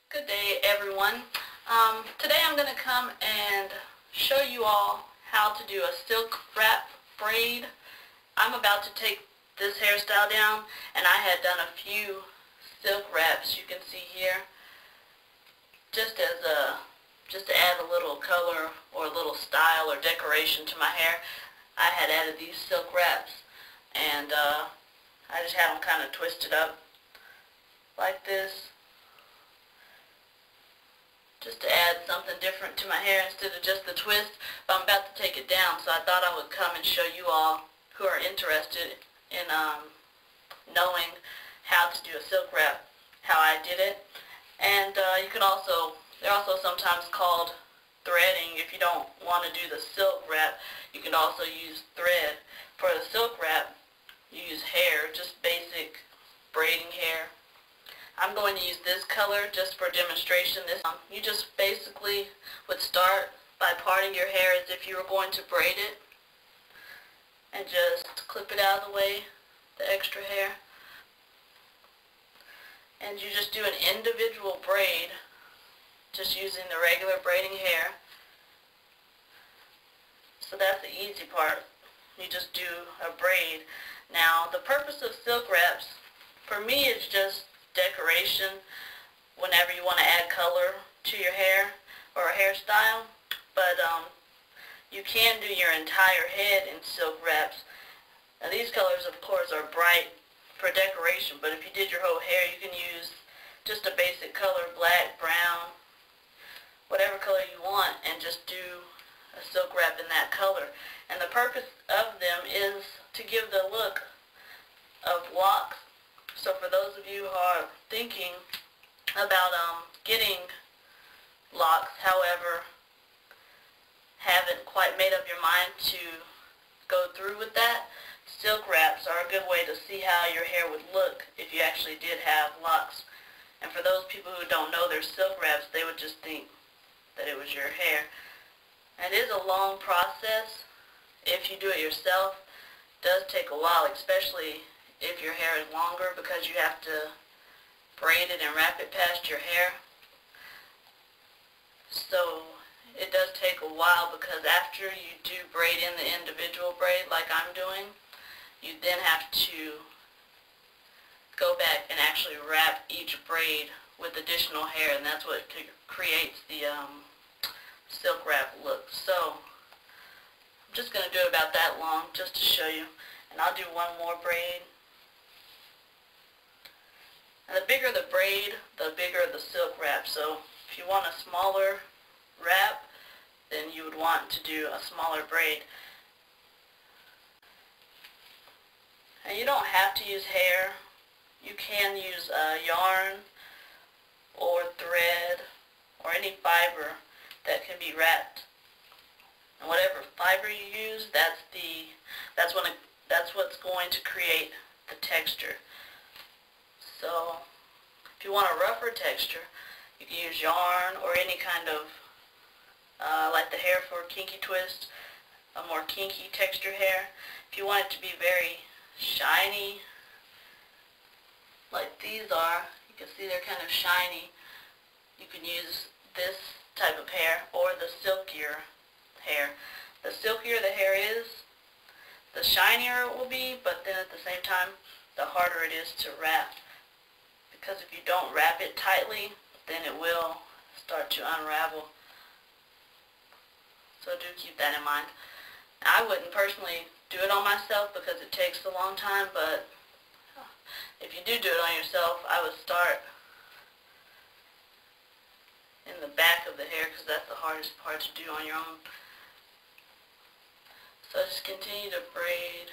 Good day, everyone. Today I'm going to come and show you all how to do a silk wrap braid. I'm about to take this hairstyle down, and I had done a few silk wraps you can see here just to add a little color or a little style or decoration to my hair. I had added these silk wraps, and I just had them kind of twisted up like this, just to add something different to my hair instead of just the twist. But I'm about to take it down, so I thought I would come and show you all who are interested in knowing how to do a silk wrap, how I did it. And you can also, they're also sometimes called threading. If you don't want to do the silk wrap, you can also use thread. For the silk wrap, you use hair, just basic braiding hair. I'm going to use this color just for demonstration. You just basically would start by parting your hair as if you were going to braid it, and just clip it out of the way, the extra hair. And you just do an individual braid, just using the regular braiding hair. So that's the easy part. You just do a braid. Now, the purpose of silk wraps, for me, is just decoration whenever you want to add color to your hair or a hairstyle. But you can do your entire head in silk wraps. Now, these colors, of course, are bright for decoration, but if you did your whole hair, you can use just a basic color, black, brown, whatever color you want, and just do a silk wrap in that color. And the purpose of them is to give the look of locks. So for those of you who are thinking about getting locks, however, haven't quite made up your mind to go through with that, silk wraps are a good way to see how your hair would look if you actually did have locks. And for those people who don't know their silk wraps, they would just think that it was your hair. And it is a long process. If you do it yourself, it does take a while, especially if your hair is longer, because you have to braid it and wrap it past your hair. So it does take a while, because after you do braid in the individual braid like I'm doing, you then have to go back and actually wrap each braid with additional hair, and that's what creates the silk wrap look. So I'm just going to do it about that long just to show you, and I'll do one more braid. And the bigger the braid, the bigger the silk wrap. So if you want a smaller wrap, then you would want to do a smaller braid. And you don't have to use hair. You can use yarn or thread or any fiber that can be wrapped. And whatever fiber you use, that's what's going to create the texture. So if you want a rougher texture, you can use yarn or any kind of, like the hair for kinky twist, a more kinky texture hair. If you want it to be very shiny, like these are, you can see they're kind of shiny, you can use this type of hair or the silkier hair. The silkier the hair is, the shinier it will be, but then at the same time, the harder it is to wrap. Because if you don't wrap it tightly, then it will start to unravel. So do keep that in mind. I wouldn't personally do it on myself because it takes a long time, but if you do it on yourself, I would start in the back of the hair, because that's the hardest part to do on your own. So just continue to braid.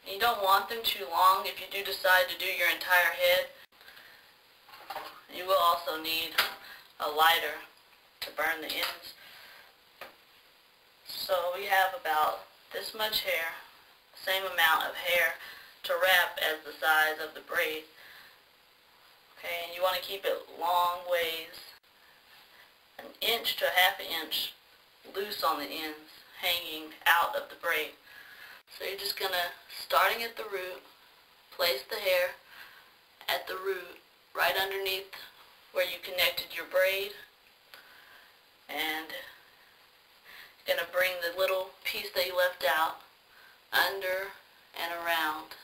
You don't want them too long if you do decide to do your entire head. You will also need a lighter to burn the ends. So we have about this much hair, same amount of hair to wrap as the size of the braid. Okay, and you want to keep it long ways, an inch to a half an inch loose on the ends, hanging out of the braid. So you're just going to, starting at the root, place the hair at the root right underneath where you connected your braid, and you're going to bring the little piece that you left out under and around.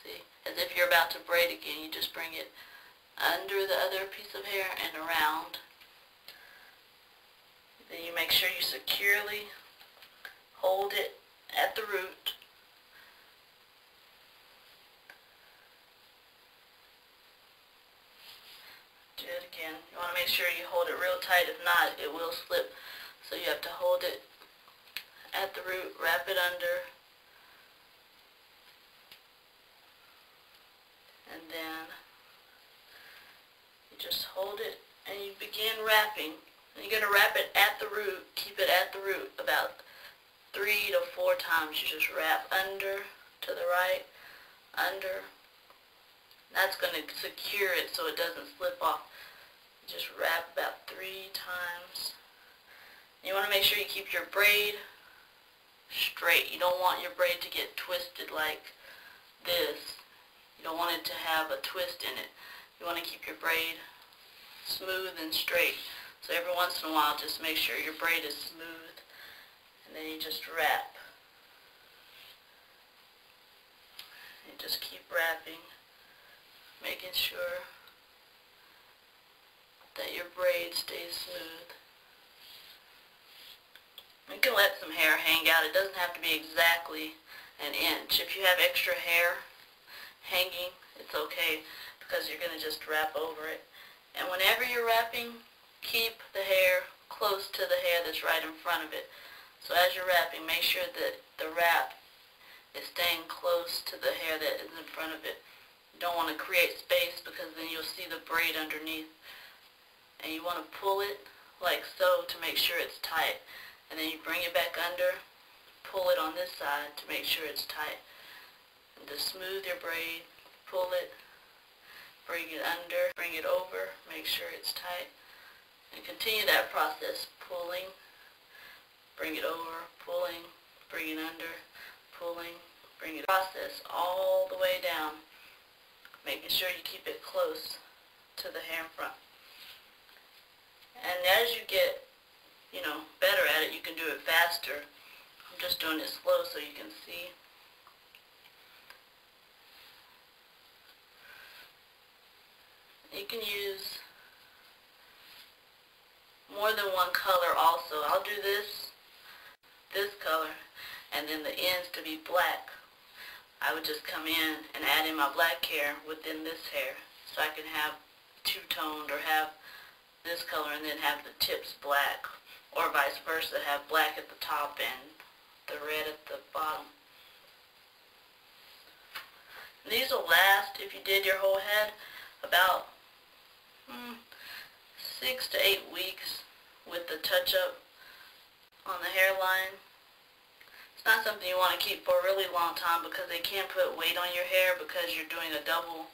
See, as if you're about to braid again, you just bring it under the other piece of hair and around. Then you make sure you securely hold it at the root. Do it again. You want to make sure you hold it real tight. If not, it will slip. So you have to hold it at the root, wrap it under, and then you just hold it and you begin wrapping. And you're going to wrap it at the root, keep it at the root about 3 to 4 times. You just wrap under to the right, under. That's going to secure it so it doesn't slip off. Just wrap about 3 times. You want to make sure you keep your braid straight. You don't want your braid to get twisted like this. You don't want it to have a twist in it. You want to keep your braid smooth and straight. So every once in a while, just make sure your braid is smooth, and then you just wrap. You just keep wrapping, making sure that your braid stays smooth. You can let some hair hang out. It doesn't have to be exactly an inch. If you have extra hair hanging, it's okay, because you're going to just wrap over it. And whenever you're wrapping, keep the hair close to the hair that's right in front of it. So as you're wrapping, make sure that the wrap is staying close to the hair that is in front of it. You don't want to create space, because then you'll see the braid underneath. And you want to pull it like so to make sure it's tight. And then you bring it back under, pull it on this side to make sure it's tight. And to smooth your braid, pull it, bring it under, bring it over, make sure it's tight. And continue that process, pulling, bring it over, pulling, bring it under, pulling, bring it. Process all the way down, making sure you keep it close to the hair in front. And as you get, better at it, you can do it faster. I'm just doing it slow so you can see. You can use more than one color also. I'll do this color, and then the ends to be black. I would just come in and add in my black hair within this hair, so I can have two-toned, or have this color and then have the tips black, or vice versa, have black at the top and the red at the bottom. And these will last, if you did your whole head, about 6 to 8 weeks with the touch-up on the hairline. It's not something you want to keep for a really long time, because they can put weight on your hair, because you're doing a double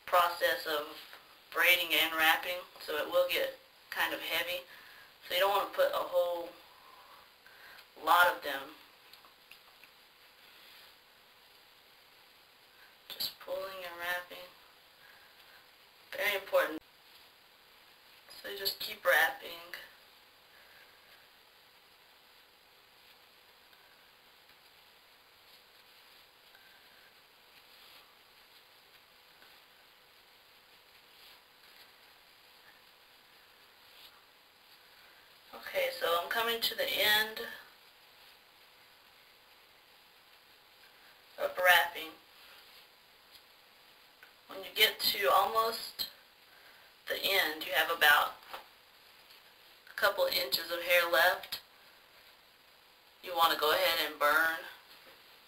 process of braiding and wrapping, so it will get kind of heavy. So you don't want to put a whole lot of them. Just pulling and wrapping. Very important. So you just keep wrapping. Okay, so I'm coming to the end of wrapping. When you get to almost the end, you have about a couple inches of hair left. You want to go ahead and burn,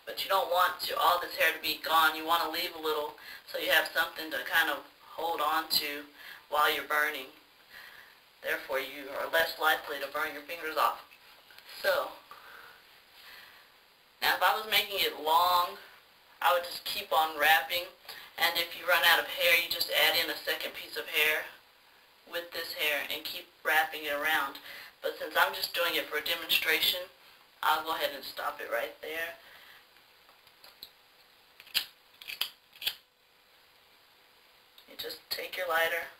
but you don't want all this hair to be gone. You want to leave a little so you have something to kind of hold on to while you're burning. Therefore, you are less likely to burn your fingers off. So, now if I was making it long, I would just keep on wrapping. And if you run out of hair, you just add in a second piece of hair with this hair and keep wrapping it around. But since I'm just doing it for a demonstration, I'll go ahead and stop it right there. You just take your lighter,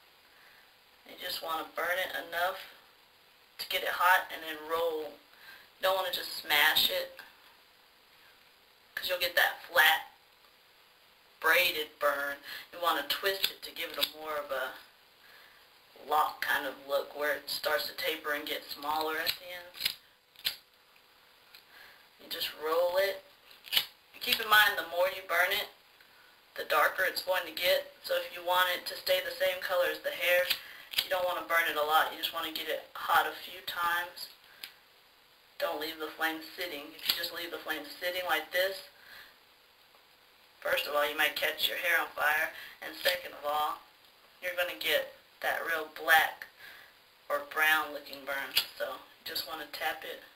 and you just want to burn it enough to get it hot and then roll. You don't want to just smash it, because you'll get that flat braided burn. You want to twist it to give it a more of a lock kind of look, where it starts to taper and get smaller at the end. You just roll it. And keep in mind, the more you burn it, the darker it's going to get. So if you want it to stay the same color as the hair, you don't want to burn it a lot. You just want to get it hot a few times. Don't leave the flame sitting. If you just leave the flame sitting like this, first of all, you might catch your hair on fire, and second of all, you're going to get that real black or brown looking burn. So you just want to tap it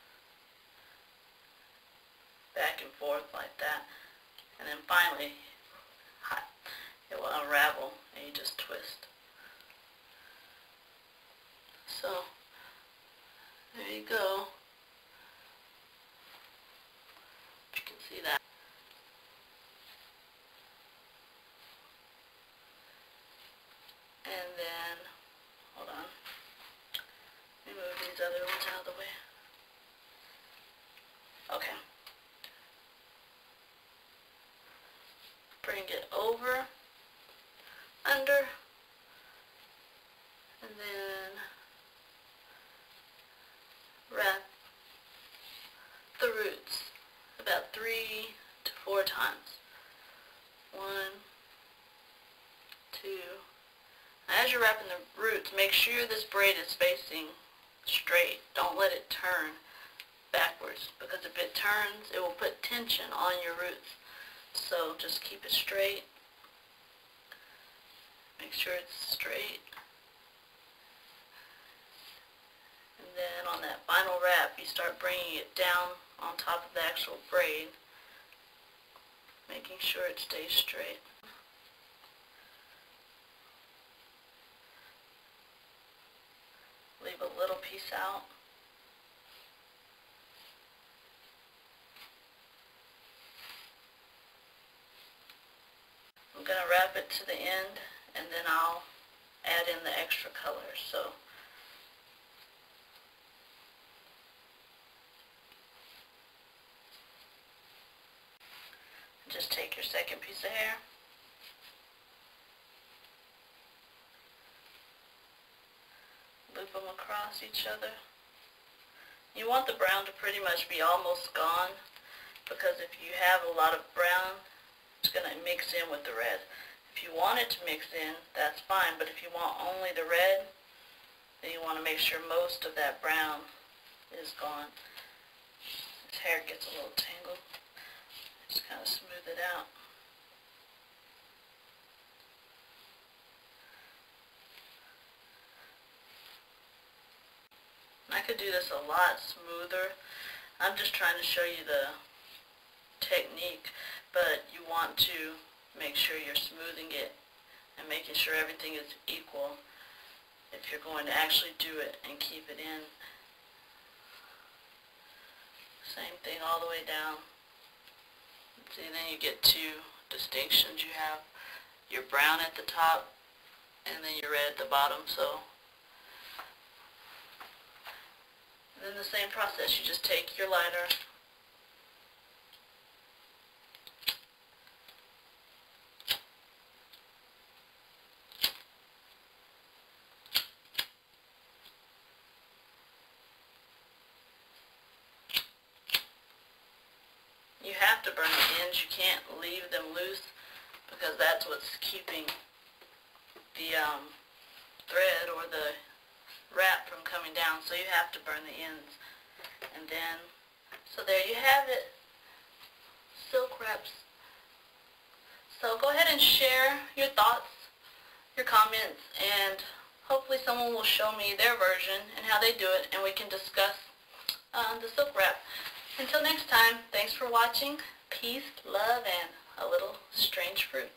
back and forth like that, and then finally it will unravel and you just twist. So there you go. You can see that. And then, hold on, let me move these other ones out of the way. Okay. Bring it over, under, and then wrap the roots about 3 to 4 times. 1, 2. As you're wrapping the roots, make sure this braid is facing straight. Don't let it turn backwards, because if it turns, it will put tension on your roots. So just keep it straight. Make sure it's straight. And then on that final wrap, you start bringing it down on top of the actual braid, making sure it stays straight. Leave a little piece out. I'm going to wrap it to the end, and then I'll add in the extra colors. So just take your second piece of hair, loop them across each other. You want the brown to pretty much be almost gone, because if you have a lot of brown, it's going to mix in with the red. If you want it to mix in, that's fine, but if you want only the red, then you want to make sure most of that brown is gone. This hair gets a little tangled. Just kind of smooth it out. I could do this a lot smoother. I'm just trying to show you the technique, but you want to make sure you're smoothing it and making sure everything is equal if you're going to actually do it and keep it in. Same thing all the way down. See, then you get 2 distinctions. You have your brown at the top and then your red at the bottom. So and then the same process, you just take your lighter, you have to burn the ends. You can't leave them loose, because that's what's keeping the thread or the wrap from coming down. So you have to burn the ends. And then, so there you have it, silk wraps. So go ahead and share your thoughts, your comments, and hopefully someone will show me their version and how they do it, and we can discuss the silk wrap. Until next time, thanks for watching. Peace, love, and a little strange fruit.